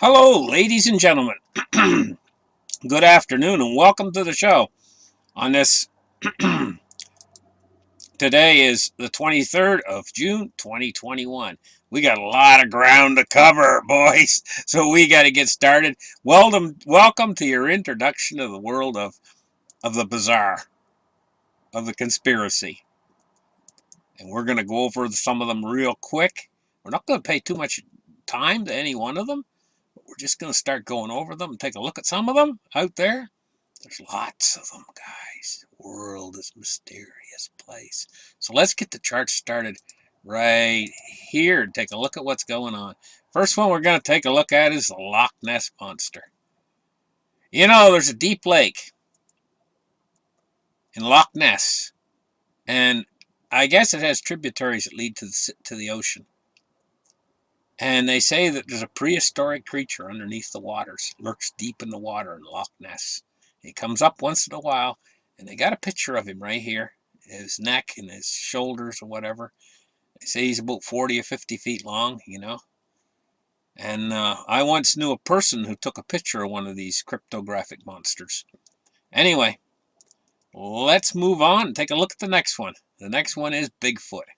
Hello, ladies and gentlemen. Good afternoon and welcome to the show. On this, today is the 23rd of June, 2021. We got a lot of ground to cover, boys, so we got to get started. Welcome to your introduction to the world of the bizarre, of the conspiracy. And we're going to go over some of them real quick. We're not going to pay too much time to any one of them. We're just going to start going over them and take a look at some of them out there. There's lots of them, guys. The world is a mysterious place. So let's get the chart started right here and take a look at what's going on. First one we're going to take a look at is the Loch Ness Monster. You know, there's a deep lake in Loch Ness, and I guess it has tributaries that lead to the ocean. And they say that there's a prehistoric creature underneath the waters, lurks deep in the water in Loch Ness. He comes up once in a while, and they got a picture of him right here, his neck and his shoulders or whatever. They say he's about 40 or 50 feet long, you know. And I once knew a person who took a picture of one of these cryptographic monsters. Anyway, let's move on and take a look at the next one. The next one is Bigfoot,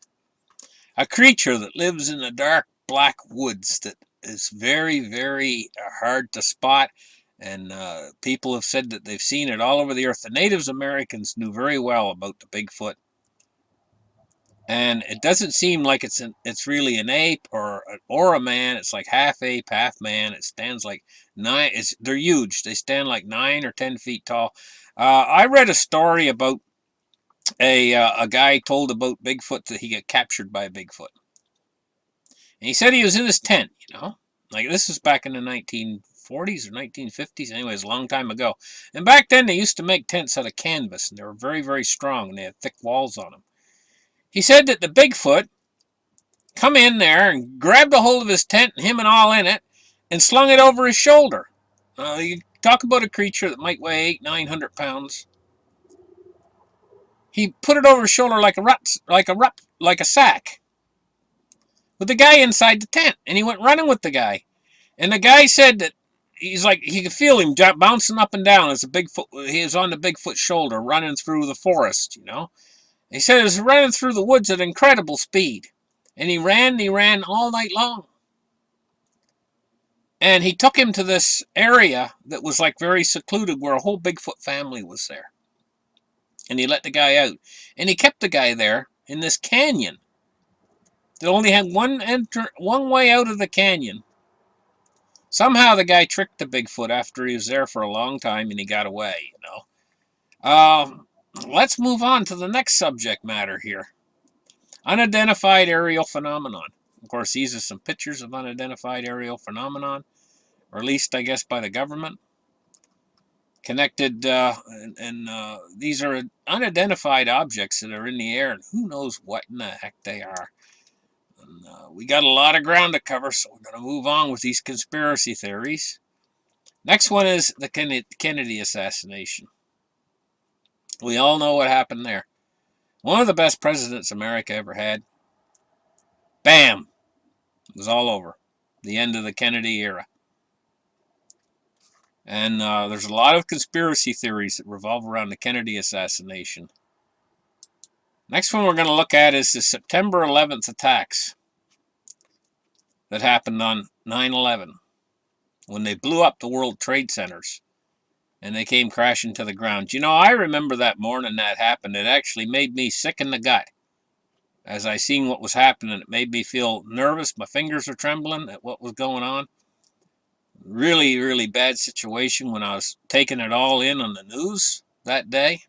a creature that lives in the dark black woods that is very, very hard to spot, and people have said that they've seen it all over the earth. The Native Americans knew very well about the Bigfoot, and it doesn't seem like it's really an ape or a man. It's like half ape, half man. It stands like they're huge. They stand like 9 or 10 feet tall. I read a story about a guy told about Bigfoot that he got captured by a Bigfoot. And he said he was in his tent, you know. Like, this was back in the 1940s or 1950s. Anyways, a long time ago. And back then, they used to make tents out of canvas. And they were very, very strong. And they had thick walls on them. He said that the Bigfoot come in there and grabbed a hold of his tent, and him and all in it, and slung it over his shoulder. You talk about a creature that might weigh 800-900 pounds. He put it over his shoulder like a sack, with the guy inside the tent, and he went running with the guy. And the guy said that he's like, he could feel him bouncing up and down as he was on the Bigfoot shoulder, running through the forest, you know. He said he was running through the woods at incredible speed. And he ran all night long. And he took him to this area that was like very secluded, where a whole Bigfoot family was there. And he let the guy out. And he kept the guy there in this canyon. They only had one way out of the canyon. Somehow the guy tricked the Bigfoot after he was there for a long time, and he got away, you know. Let's move on to the next subject matter here. Unidentified aerial phenomenon. Of course, these are some pictures of unidentified aerial phenomenon, released, I guess, by the government. Connected, these are unidentified objects that are in the air, and who knows what in the heck they are. And, we got a lot of ground to cover, so we're going to move on with these conspiracy theories. Next one is the Kennedy assassination. We all know what happened there. One of the best presidents America ever had. Bam! It was all over. The end of the Kennedy era. And there's a lot of conspiracy theories that revolve around the Kennedy assassination. Next one we're going to look at is the September 11th attacks that happened on 9/11, when they blew up the World Trade Centers and they came crashing to the ground. You know, I remember that morning that happened. It actually made me sick in the gut. As I seen what was happening, it made me feel nervous. My fingers were trembling at what was going on. Really, really bad situation when I was taking it all in on the news that day.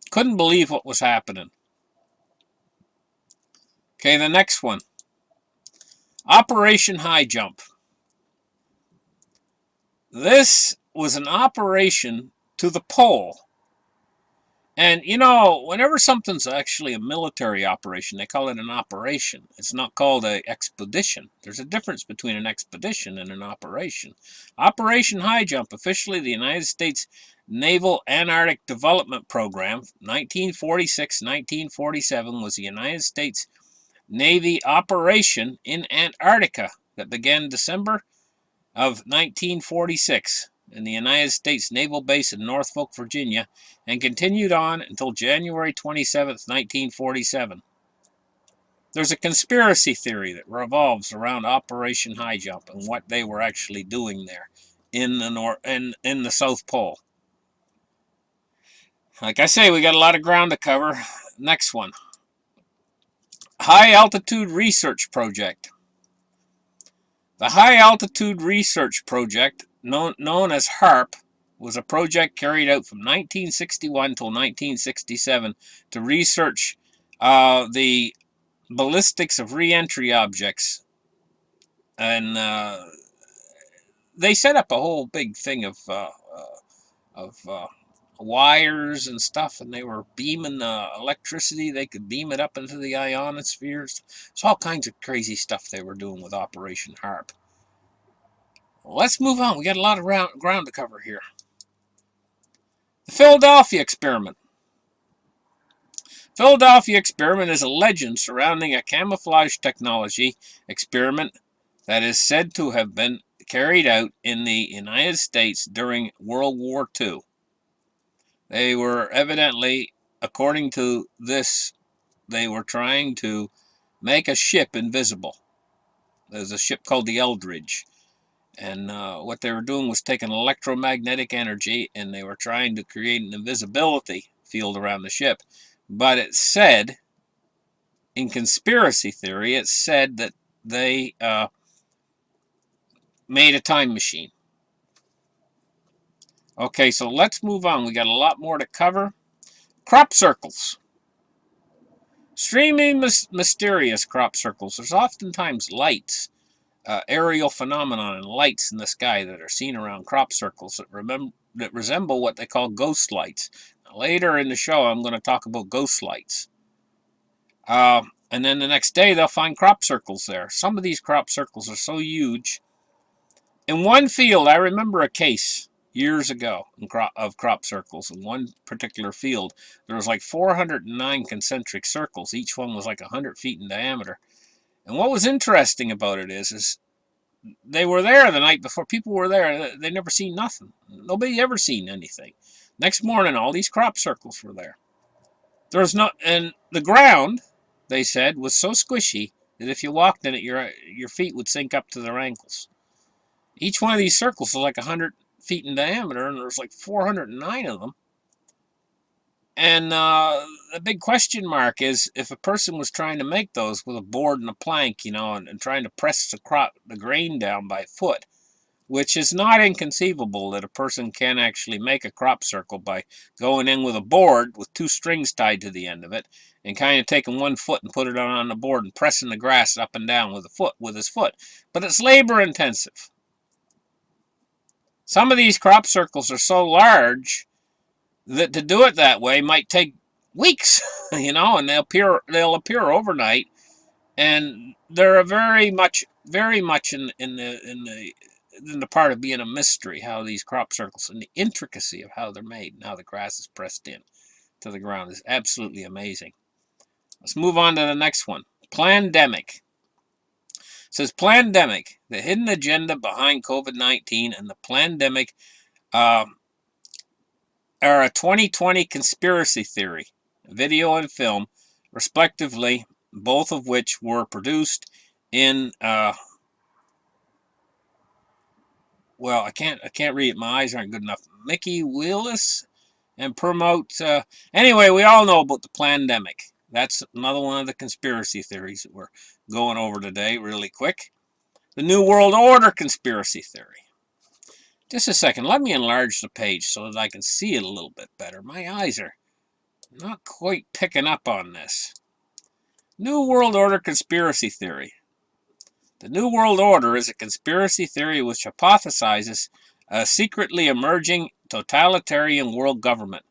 Couldn't believe what was happening. Okay, the next one. Operation High Jump. This was an operation to the pole. And, you know, whenever something's actually a military operation, they call it an operation. It's not called an expedition. There's a difference between an expedition and an operation. Operation High Jump, officially the United States Naval Antarctic Development Program, 1946-1947, was the United States Navy operation in Antarctica that began December of 1946 in the United States Naval Base in Norfolk, Virginia, and continued on until January 27, 1947. There's a conspiracy theory that revolves around Operation High Jump and what they were actually doing there in the South Pole. Like I say, we got a lot of ground to cover. Next one. High Altitude Research Project. The High Altitude Research Project, known as HARP, was a project carried out from 1961 till 1967 to research the ballistics of re-entry objects. And they set up a whole big thing of wires and stuff, and they were beaming electricity. They could beam it up into the ionospheres. It's all kinds of crazy stuff they were doing with Operation Harp. Well, let's move on. We got a lot of ground to cover here. The Philadelphia Experiment. Philadelphia Experiment is a legend surrounding a camouflage technology experiment that is said to have been carried out in the United States during World War II. They were evidently, according to this, they were trying to make a ship invisible. There's a ship called the Eldridge. And what they were doing was taking electromagnetic energy, and they were trying to create an invisibility field around the ship. But it said, in conspiracy theory, it said that they made a time machine. Okay, so let's move on. We got a lot more to cover. Crop circles. Extremely mysterious crop circles. There's oftentimes lights, aerial phenomenon and lights in the sky that are seen around crop circles that resemble what they call ghost lights. Now, later in the show, I'm going to talk about ghost lights. And then the next day, they'll find crop circles there. Some of these crop circles are so huge. In one field, I remember a case years ago of crop circles. In one particular field, there was like 409 concentric circles. Each one was like 100 feet in diameter. And what was interesting about it is they were there the night before. People were there. They never seen nothing. Nobody ever seen anything. Next morning, all these crop circles were there. There was not, and the ground, they said, was so squishy that if you walked in it, your feet would sink up to their ankles. Each one of these circles was like 100 feet in diameter, and there's like 409 of them. And the big question mark is if a person was trying to make those with a board and a plank, and trying to press the grain down by foot, which is not inconceivable that a person can actually make a crop circle by going in with a board with 2 strings tied to the end of it and kind of taking one foot and put it on the board and pressing the grass up and down with his foot. But it's labor intensive. Some of these crop circles are so large that to do it that way might take weeks, and they'll appear overnight, and they're very much in the part of being a mystery how these crop circles and the intricacy of how they're made and how the grass is pressed in to the ground is absolutely amazing. Let's move on to the next one. Plandemic. It says Plandemic, the hidden agenda behind COVID-19 and the Plandemic are a 2020 conspiracy theory, video and film, respectively, both of which were produced in well, I can't read it. My eyes aren't good enough. Mickey Willis and promote. Anyway, we all know about the Plandemic. That's another one of the conspiracy theories that we're going over today really quick. The New World Order conspiracy theory. Just a second. Let me enlarge the page so that I can see it a little bit better. My eyes are not quite picking up on this. New World Order conspiracy theory. The New World Order is a conspiracy theory which hypothesizes a secretly emerging totalitarian world government.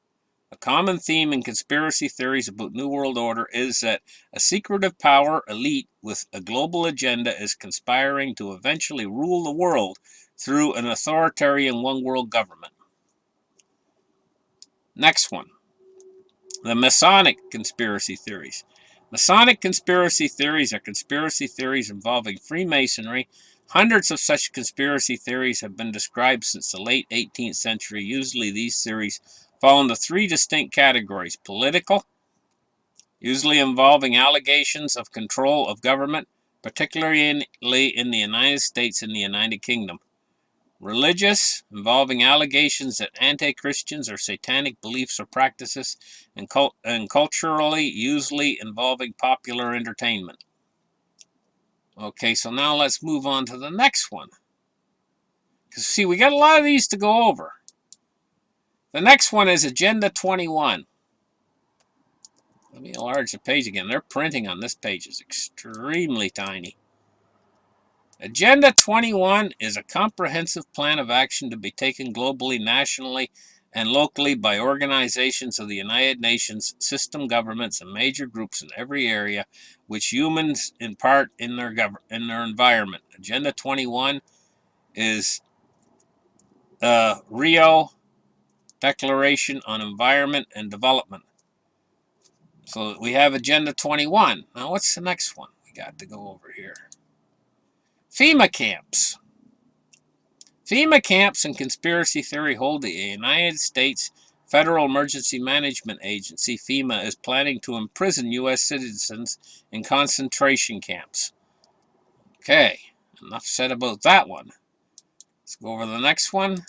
A common theme in conspiracy theories about New World Order is that a secretive power elite with a global agenda is conspiring to eventually rule the world through an authoritarian one-world government. Next one. The Masonic conspiracy theories. Masonic conspiracy theories are conspiracy theories involving Freemasonry, Hundreds of such conspiracy theories have been described since the late 18th century. Usually these theories fall into three distinct categories: political, usually involving allegations of control of government, particularly in the United States and the United Kingdom; religious, involving allegations that anti-Christians or satanic beliefs or practices; and culturally, usually involving popular entertainment. Okay, so now let's move on to the next one. Because, see, we got a lot of these to go over. The next one is Agenda 21. Let me enlarge the page again. Their printing on this page is extremely tiny. Agenda 21 is a comprehensive plan of action to be taken globally, nationally, and locally by organizations of the United Nations, system governments, and major groups in every area which humans impart in their environment. Agenda 21 is Rio Declaration on Environment and Development. So we have Agenda 21. Now what's the next one we got to go over here? FEMA camps. FEMA camps and conspiracy theory hold the United States Federal Emergency Management Agency, FEMA, is planning to imprison U.S. citizens in concentration camps. Okay, enough said about that one. Let's go over the next one.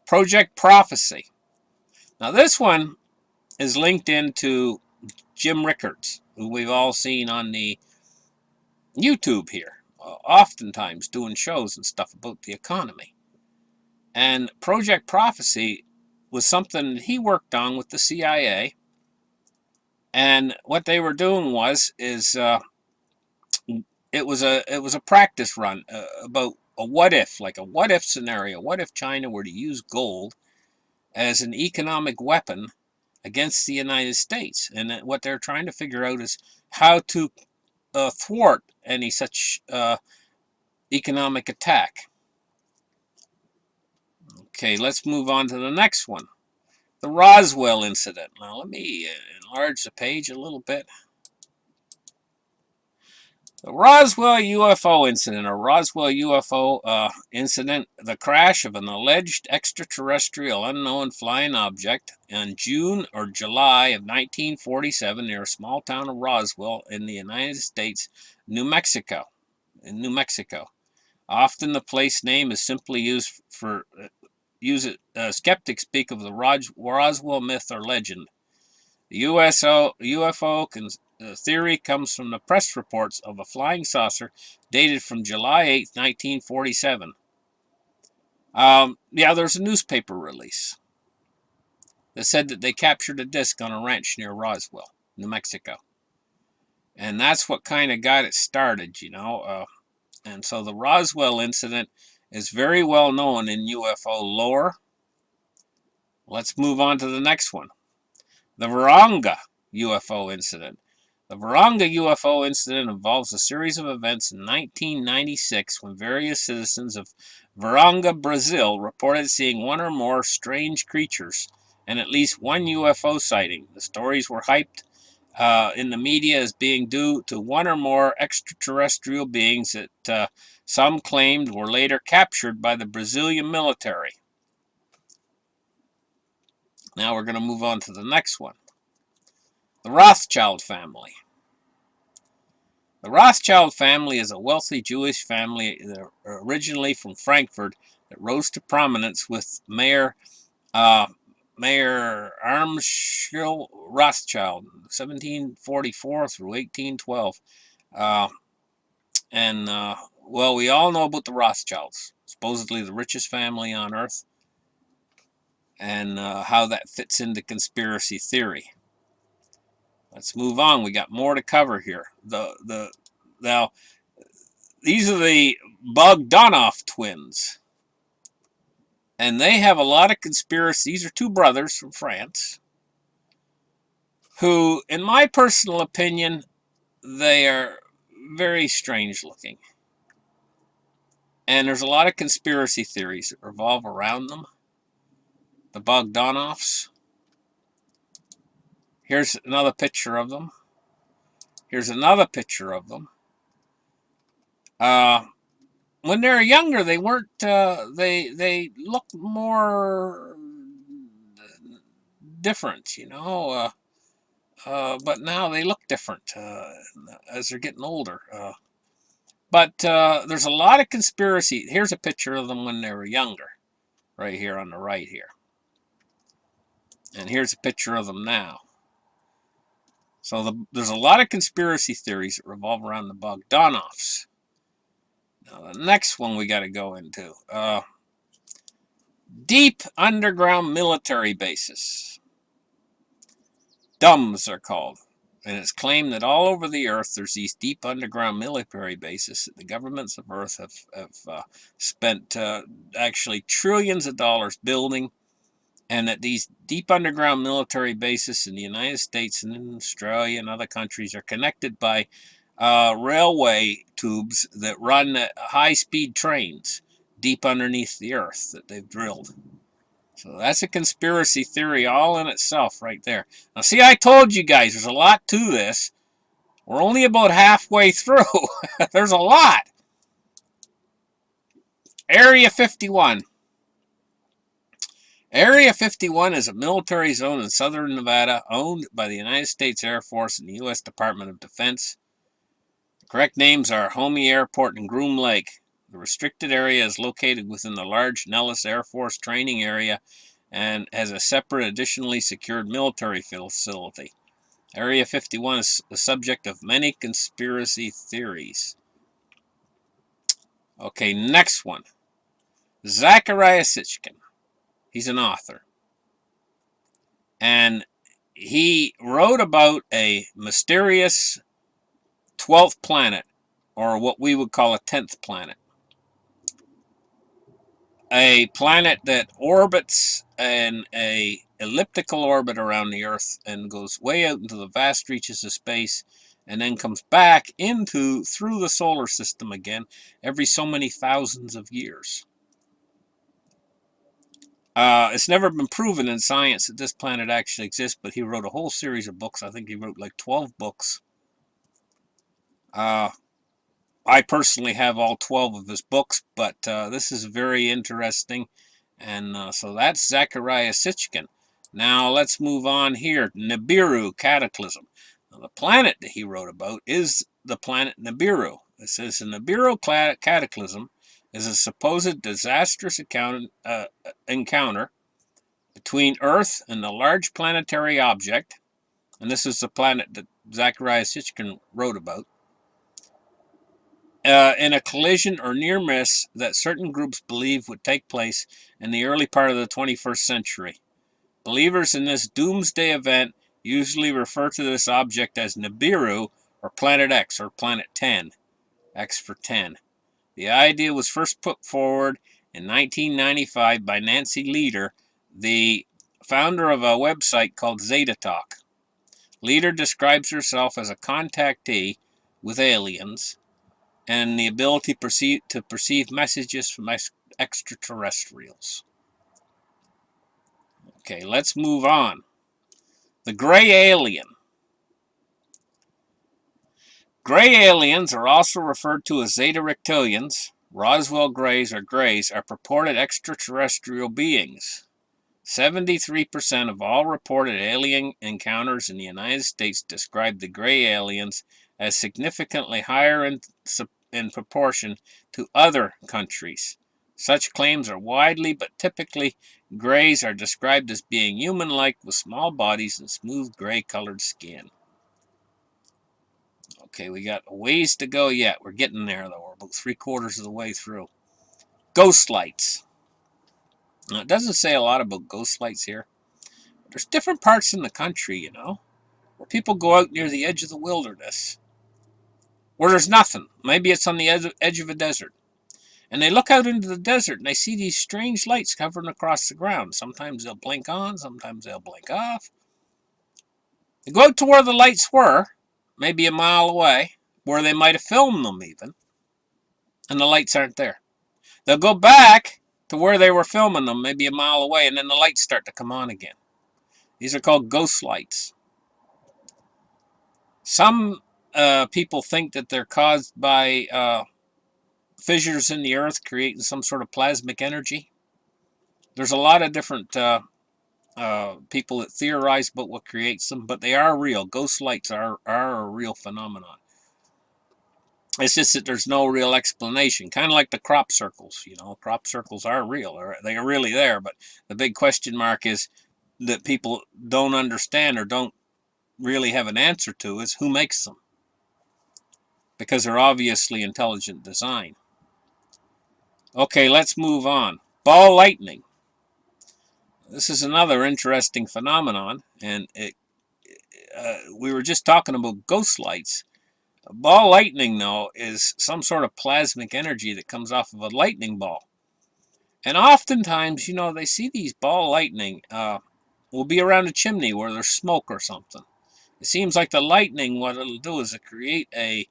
Project Prophecy. Now this one is linked into Jim Rickards, who we've all seen on the YouTube here, oftentimes doing shows and stuff about the economy. And Project Prophecy was something that he worked on with the CIA. And what they were doing it was a practice run about a what if, like a what if scenario. What if China were to use gold as an economic weapon against the United States? And what they're trying to figure out is how to thwart any such economic attack. Okay, let's move on to the next one. The Roswell Incident. Now let me enlarge the page a little bit. The Roswell UFO Incident, or Roswell UFO Incident, the crash of an alleged extraterrestrial unknown flying object in June or July of 1947 near a small town of Roswell in the United States, New Mexico. Often the place name is simply used for skeptics speak of the Roswell myth or legend. The UFO theory comes from the press reports of a flying saucer dated from July 8, 1947. There's a newspaper release that said that they captured a disc on a ranch near Roswell, New Mexico. And that's what kind of got it started, you know. And so the Roswell Incident is very well known in UFO lore. Let's move on to the next one. The Varanga UFO Incident. The Varanga UFO Incident involves a series of events in 1996 when various citizens of Varanga, Brazil reported seeing one or more strange creatures and at least one UFO sighting. The stories were hyped in the media as being due to one or more extraterrestrial beings that some claimed were later captured by the Brazilian military. Now we're going to move on to the next one. The Rothschild Family. The Rothschild family is a wealthy Jewish family originally from Frankfurt that rose to prominence with Mayor Armschel Rothschild, 1744 through 1812. Well, we all know about the Rothschilds, supposedly the richest family on earth, and how that fits into conspiracy theory. Let's move on. We got more to cover here. Now, these are the Bogdanov twins. And they have a lot of conspiracies. These are two brothers from France who, in my personal opinion, they are very strange looking. And there's a lot of conspiracy theories that revolve around them. The Bogdanovs. Here's another picture of them. Here's another picture of them. When they were younger, they weren't. They looked more different, you know. But now they look different as they're getting older. But there's a lot of conspiracy. Here's a picture of them when they were younger, right here on the right here. And here's a picture of them now. So there's a lot of conspiracy theories that revolve around the Bogdanovs. Now the next one we got to go into. Deep underground military bases. DUMBs are called. And it's claimed that all over the earth there's these deep underground military bases that the governments of Earth have spent actually trillions of dollars building, and that these deep underground military bases in the United States and in Australia and other countries are connected by railway tubes that run high-speed trains deep underneath the earth that they've drilled. So that's a conspiracy theory all in itself right there. Now see, I told you guys there's a lot to this. We're only about halfway through. There's a lot. Area 51. Area 51 is a military zone in southern Nevada owned by the United States Air Force and the U.S. Department of Defense. The correct names are Homey Airport and Groom Lake. The restricted area is located within the large Nellis Air Force training area and has a separate, additionally secured military facility. Area 51 is the subject of many conspiracy theories. Okay, next one. Zechariah Sitchin. He's an author. And he wrote about a mysterious 12th planet, or what we would call a 10th planet. A planet that orbits in a elliptical orbit around the Earth and goes way out into the vast reaches of space and then comes back through the solar system again every so many thousands of years. It's never been proven in science that this planet actually exists, but he wrote a whole series of books. I think he wrote like 12 books. I personally have all 12 of his books, but this is very interesting. And so that's Zechariah Sitchin. Now let's move on here. Nibiru Cataclysm. Now, the planet that he wrote about is the planet Nibiru. It says the Nibiru Cataclysm is a supposed disastrous encounter between Earth and a large planetary object. And this is the planet that Zechariah Sitchin wrote about. In a collision or near miss that certain groups believe would take place in the early part of the 21st century. Believers in this doomsday event usually refer to this object as Nibiru or Planet X or Planet 10, X for 10. The idea was first put forward in 1995 by Nancy Leader, the founder of a website called Zeta Talk. Leader describes herself as a contactee with aliens and the ability to perceive messages from extraterrestrials. Okay, let's move on. The gray alien. Gray aliens are also referred to as Zeta Reptilians. Roswell Greys or Greys are purported extraterrestrial beings. 73% of all reported alien encounters in the United States describe the gray aliens as significantly higher in proportion to other countries. Such claims are widely, but typically grays are described as being human-like with small bodies and smooth gray-colored skin. Okay, we got a ways to go yet. We're getting there, though. We're about 3/4 of the way through. Ghost lights. Now, it doesn't say a lot about ghost lights here. There's different parts in the country, you know, where people go out near the edge of the wilderness, where there's nothing. Maybe it's on the edge of a desert. And they look out into the desert and they see these strange lights hovering across the ground. Sometimes they'll blink on, sometimes they'll blink off. They go out to where the lights were, maybe a mile away, where they might have filmed them even, and the lights aren't there. They'll go back to where they were filming them, maybe a mile away, and then the lights start to come on again. These are called ghost lights. Some people think that they're caused by fissures in the earth creating some sort of plasmic energy. There's a lot of different people that theorize about what creates them, but they are real. Ghost lights are a real phenomenon. It's just that there's no real explanation. Kind of like the crop circles, you know. Crop circles are real. They are really there, but the big question mark is that people don't understand or don't really have an answer to is who makes them. Because they're obviously intelligent design. Okay, let's move on. Ball lightning. This is another interesting phenomenon, and we were just talking about ghost lights. Ball lightning, though, is some sort of plasmic energy that comes off of a lightning ball. And oftentimes, you know, they see these ball lightning will be around a chimney where there's smoke or something. It seems like the lightning, what it'll do is it create a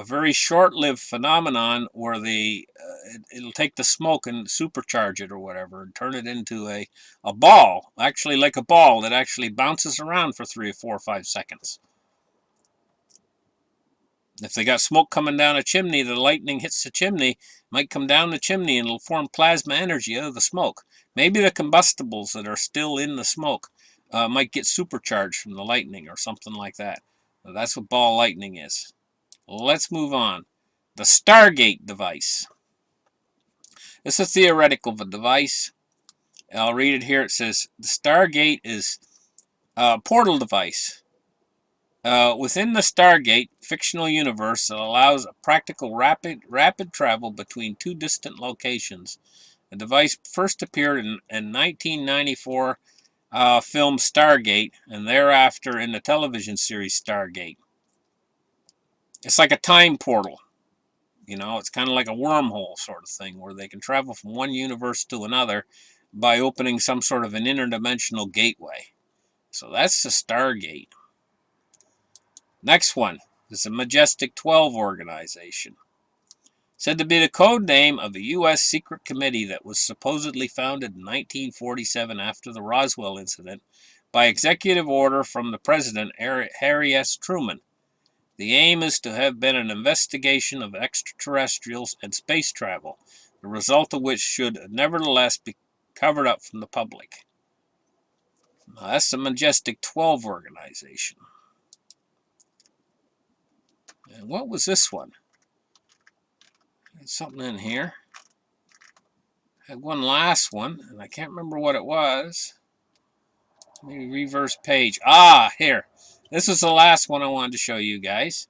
very short-lived phenomenon where it'll take the smoke and supercharge it or whatever and turn it into a ball, actually like a ball that actually bounces around for 3 or 4 or 5 seconds. If they got smoke coming down a chimney, the lightning hits the chimney, might come down the chimney and it'll form plasma energy out of the smoke. Maybe the combustibles that are still in the smoke might get supercharged from the lightning or something like that. That's what ball lightning is. Let's move on. The Stargate device. It's a theoretical device. I'll read it here. It says, the Stargate is a portal device. Within the Stargate fictional universe that allows a practical rapid travel between 2 distant locations. The device first appeared in 1994 film Stargate, and thereafter in the television series Stargate. It's like a time portal. You know, it's kind of like a wormhole sort of thing where they can travel from one universe to another by opening some sort of an interdimensional gateway. So that's the Stargate. Next one is the Majestic 12 organization. Said to be the code name of a U.S. secret committee that was supposedly founded in 1947 after the Roswell Incident by executive order from the President, Harry S. Truman. The aim is to have been an investigation of extraterrestrials and space travel, the result of which should nevertheless be covered up from the public. Now, that's the Majestic 12 organization. And what was this one? Had something in here. Had one last one, and I can't remember what it was. Maybe reverse page. Ah, here. This is the last one I wanted to show you guys.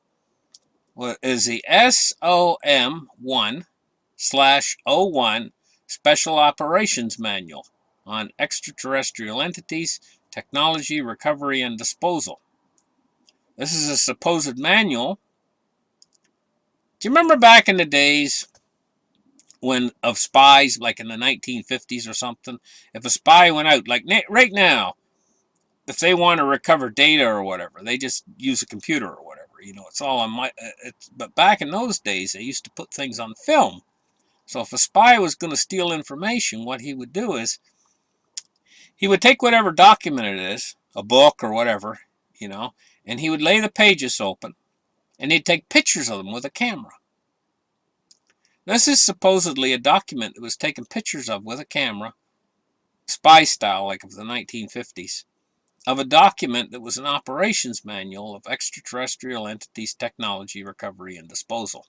What is the SOM1/01 Special Operations Manual on Extraterrestrial Entities, Technology, Recovery, and Disposal. This is a supposed manual. Do you remember back in the days when of spies, like in the 1950s or something? If a spy went out, like right now, if they want to recover data or whatever, they just use a computer or whatever. You know, it's all on but back in those days, they used to put things on film. So if a spy was going to steal information, what he would do is he would take whatever document it is, a book or whatever, you know, and he would lay the pages open, and he'd take pictures of them with a camera. This is supposedly a document that was taken pictures of with a camera, spy style, like of the 1950s, of a document that was an operations manual of extraterrestrial entities, technology, recovery, and disposal.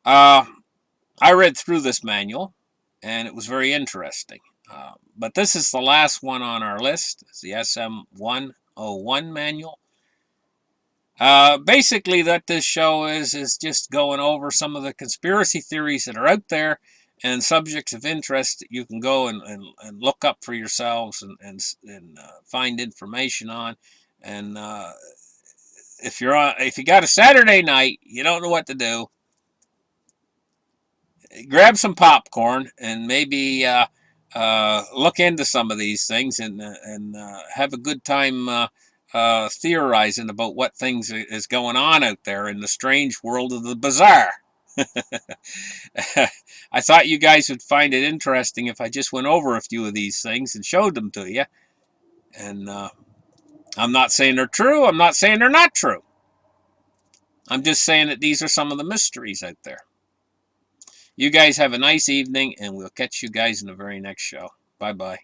I read through this manual, and it was very interesting. But this is the last one on our list. It's the SM101 manual. Basically, what this show is just going over some of the conspiracy theories that are out there and subjects of interest that you can go and look up for yourselves and find information on. And if you got a Saturday night, you don't know what to do, grab some popcorn and maybe look into some of these things and have a good time theorizing about what things is going on out there in the strange world of the bizarre. I thought you guys would find it interesting if I just went over a few of these things and showed them to you. And I'm not saying they're true. I'm not saying they're not true. I'm just saying that these are some of the mysteries out there. You guys have a nice evening, and we'll catch you guys in the very next show. Bye-bye.